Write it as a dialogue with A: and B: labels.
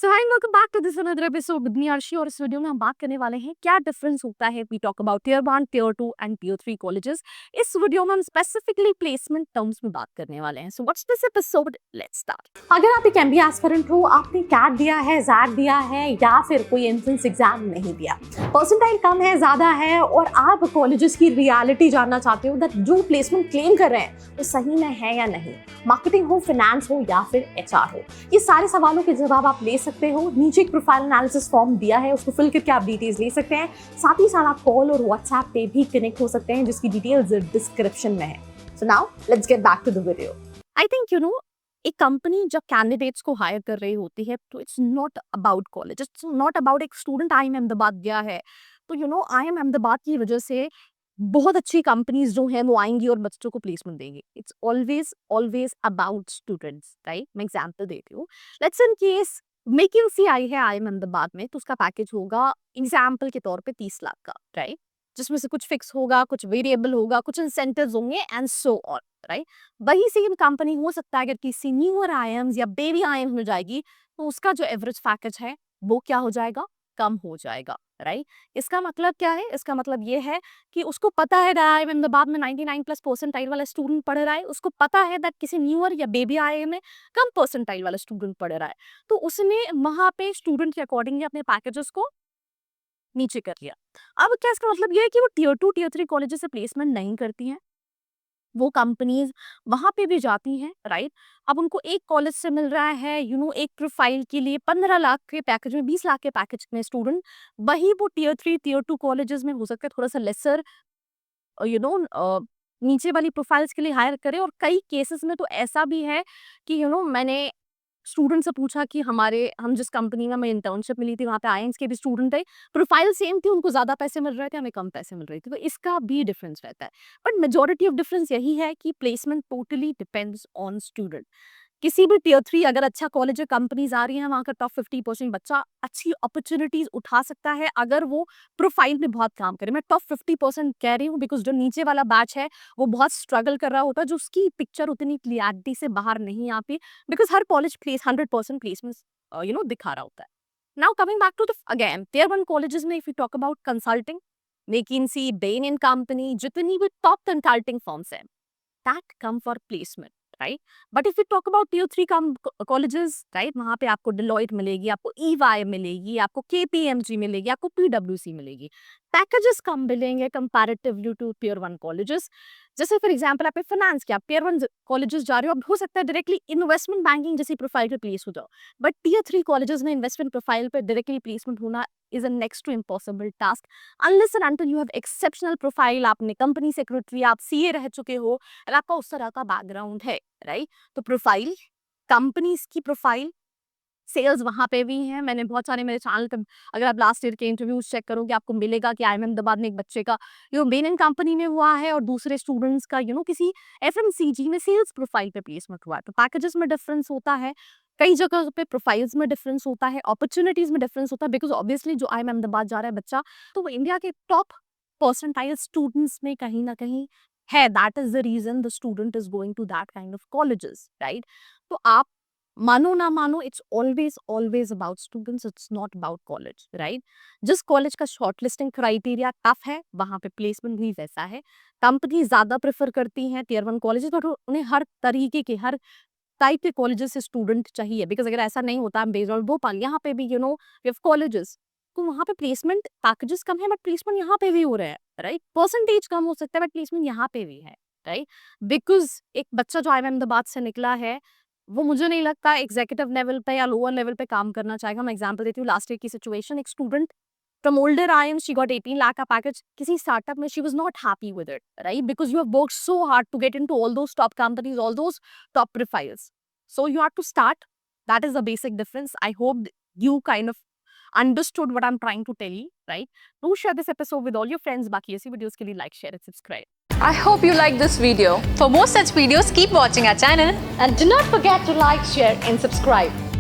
A: So hi welcome back to this another episode with me Arshi. और इस video में हम बात करने वाले हैं क्या डिफरेंस होता है। We talk about tier 1, tier 2 and tier 3 colleges. इस वीडियो में हम स्पेसिफिकली प्लेसमेंट टर्म्स में बात करने वाले हैं। So what's this episode, let's start.
B: अगर आप एक एमबीए एस्पिरेंट हो, आपने कैट दिया है, जैट दिया है या फिर कोई एंट्रेंस एग्जाम नहीं दिया, परसेंटाइल कम है, ज्यादा है और आप कॉलेजेस की रियलिटी जानना चाहते हो दैट जो प्लेसमेंट क्लेम कर रहे हैं वो सही में है या नहीं, मार्केटिंग हो, फाइनेंस हो या फिर एचआर हो, ये सारे सवालों के जवाब आप ले सकते हो। नीचे एक प्रोफाइल एनालिसिस फॉर्म दिया है, उसको फिल करके आप डिटेल्स ले सकते हैं। साथ ही साथ आप कॉल और व्हाट्सएप पे भी कनेक्ट हो सकते हैं, जिसकी डिटेल्स डिस्क्रिप्शन में है। So now let's get back to the video.
A: I think एक कंपनी जब कैंडिडेट्स को हायर कर रही होती है तो it's not about college, it's not about एक स्टूडेंट आई एम अहमदाबाद गया है तो आई एम अहमदाबाद की वजह से बहुत अच्छी कंपनीज जो हैं वो आएंगी और बच्चों को प्लेसमेंट देंगी। It's always always about students, right. मैं एग्जांपल देती हूँ। लेट्स इन केस वैकेंसी आई है आई एम अहमदाबाद में, तो उसका पैकेज होगा एग्जाम्पल के तौर पे 30 लाख का, राइट। जिसमें से कुछ फिक्स होगा, कुछ वेरिएबल होगा, कुछ इंसेंटिव्स होंगे एंड सो ऑन, राइट। वही सेम कंपनी हो सकता है अगर किसी न्यूअर आईएम्स या बेबी आईएम्स में जाएगी तो उसका जो एवरेज पैकेज है वो क्या हो जाएगा, कम हो जाएगा, राइट। इसका मतलब क्या है? इसका मतलब ये है कि उसको पता है आई अहमदाबाद में 99 प्लस परसेंटाइल वाला स्टूडेंट पढ़ रहा है, उसको पता है दैट किसी न्यूअर या बेबी आईएम में कम परसेंटाइल वाला स्टूडेंट पढ़ रहा है, तो उसने वहां पे स्टूडेंट के अकॉर्डिंगली अपने पैकेजेस को नीचे कर लिया। अब क्या इसका मतलब ये है कि वो टियर 2 टियर 3 कॉलेजेस से प्लेसमेंट नहीं करती हैं, वो कंपनीज वहां पे भी जाती हैं, राइट। अब उनको एक कॉलेज से मिल रहा है एक प्रोफाइल के लिए 15 लाख के पैकेज में, 20 लाख के पैकेज में स्टूडेंट, वही वो टियर 3 टियर 2 कॉलेजेस में हो सकता है थोड़ा सा लेसर नीचे वाली प्रोफाइल्स के लिए हायर करे। और कई केसेस में तो ऐसा भी है कि मैंने स्टूडेंट से पूछा कि हम जिस कंपनी में हमें इंटर्नशिप मिली थी वहाँ पे आईएएस के भी स्टूडेंट थे, प्रोफाइल सेम थी, उनको ज़्यादा पैसे मिल रहे थे, हमें कम पैसे मिल रहे थे, तो इसका भी डिफरेंस रहता है। बट मेजॉरिटी ऑफ डिफरेंस यही है कि placement totally depends on student. किसी भी टियर 3 अगर अच्छा कॉलेज या कंपनीज आ रही हैं, वहाँ का टॉप 50% बच्चा अच्छी अपॉर्चुनिटीज उठा सकता है अगर वो प्रोफाइल में बहुत काम करे। मैं टॉप 50% कह रही हूँ बिकॉज जो नीचे वाला बैच है वो बहुत स्ट्रगल कर रहा होता है, जो उसकी पिक्चर उतनी क्लियरिटी से बाहर नहीं आती बिकॉज हर कॉलेज प्लेस 100% प्लेसमेंट दिखा रहा होता है। Now coming back to the again tier 1 colleges में, if you talk about consulting, McKinsey, Bain and company, जितनी भी टॉप कंसल्टिंग फर्म्स हैं, that come for placement, right. But if you talk about tier 3 colleges, right, वहां पे आपको Deloitte मिलेगी, आपको EY मिलेगी, आपको केपीएमजी मिलेगी, आपको पीडब्ल्यूसी मिलेगी। पैकेजेस कम मिलेंगे कंपैरेटिवली टू टियर 1 कॉलेजेस। जैसे फॉर एग्जांपल आपने फाइनेंस किया, टियर 1 कॉलेजेस जा रहे हो, अब हो सकता है डायरेक्टली इन्वेस्टमेंट बैंकिंग जैसी प्रोफाइल पे प्लेस हो जाओ, बट टियर 3 कॉलेजेस में इन्वेस्टमेंट प्रोफाइल पे डायरेक्टली प्लेसमेंट होना is a next to impossible task unless and until you have exceptional profile, आपने कंपनी सेक्रेटरी, आप सीए रह चुके हो और आपका उस तरह का बैकग्राउंड है, राइट। तो प्रोफाइल, कंपनीज की प्रोफाइल, सेल्स वहां पे भी हैं। मैंने बहुत सारे मेरे चैनल पे, अगर आप लास्ट ईयर के इंटरव्यूज चेक करोगे आपको मिलेगा कि आईएम अहमदाबाद में एक बच्चे का बेन कंपनी में हुआ है और दूसरे स्टूडेंट्स का किसी एफएमसीजी में सेल्स प्रोफाइल पे प्लेसमेंट हुआ है। तो पैकेजेस में डिफरेंस होता है, कई जगह पे प्रोफाइल्स में डिफरेंस होता है, अपॉर्चुनिटीज में डिफरेंस होता है, बिकॉज ऑब्वियसली जो आईएम अहमदाबाद जा रहा है बच्चा, तो वो इंडिया के टॉप परसेंटाइल स्टूडेंट्स में कहीं ना कहीं है। That is the reason the student is going to that kind of colleges, right. तो आप मानो ना मानो, it's always always about students, it's not about college, right. जिस कॉलेज का शॉर्टलिस्टिंग क्राइटेरिया टफ है वहां पे प्लेसमेंट भी वैसा है। कंपनी ज्यादा प्रेफर करती हैं टियर 1 कॉलेजेस, बट उन्हें हर तरीके के, हर टाइप के कॉलेजेस से स्टूडेंट चाहिए, बिकॉज अगर ऐसा नहीं होता बेस्ड ऑन भोपाल, यहाँ पे भी कॉलेजेस, तो वहाँ पे प्लेसमेंट पैकेजेस कम है बट प्लेसमेंट यहाँ पे भी हो रहा है, राइट। परसेंटेज कम हो सकता है बट प्लेसमेंट यहाँ पे भी है, राइट। बिकॉज एक बच्चा जो आई अहमदाबाद से निकला है वो मुझे नहीं लगता एग्जीक्यूटिव लेवल पे या लोअर लेवल पे काम करना चाहेगा। मैं एग्जांपल देती हूँ, लास्ट ईयर की सिचुएशन, एक student from older IIMs, she got 18 lakh का package, किसी startup में she was not happy with it, right? Because you have worked so hard to get into all those top companies, all those top profiles. So you have to start. That is the basic difference. I hope you kind of understood what I'm trying to tell you, right? Do share this episode with all your friends. बाकी ऐसी videos के लिए like, share and subscribe.
C: I hope you like this video. For more such videos, keep watching our channel.
B: And do not forget to like, share and subscribe.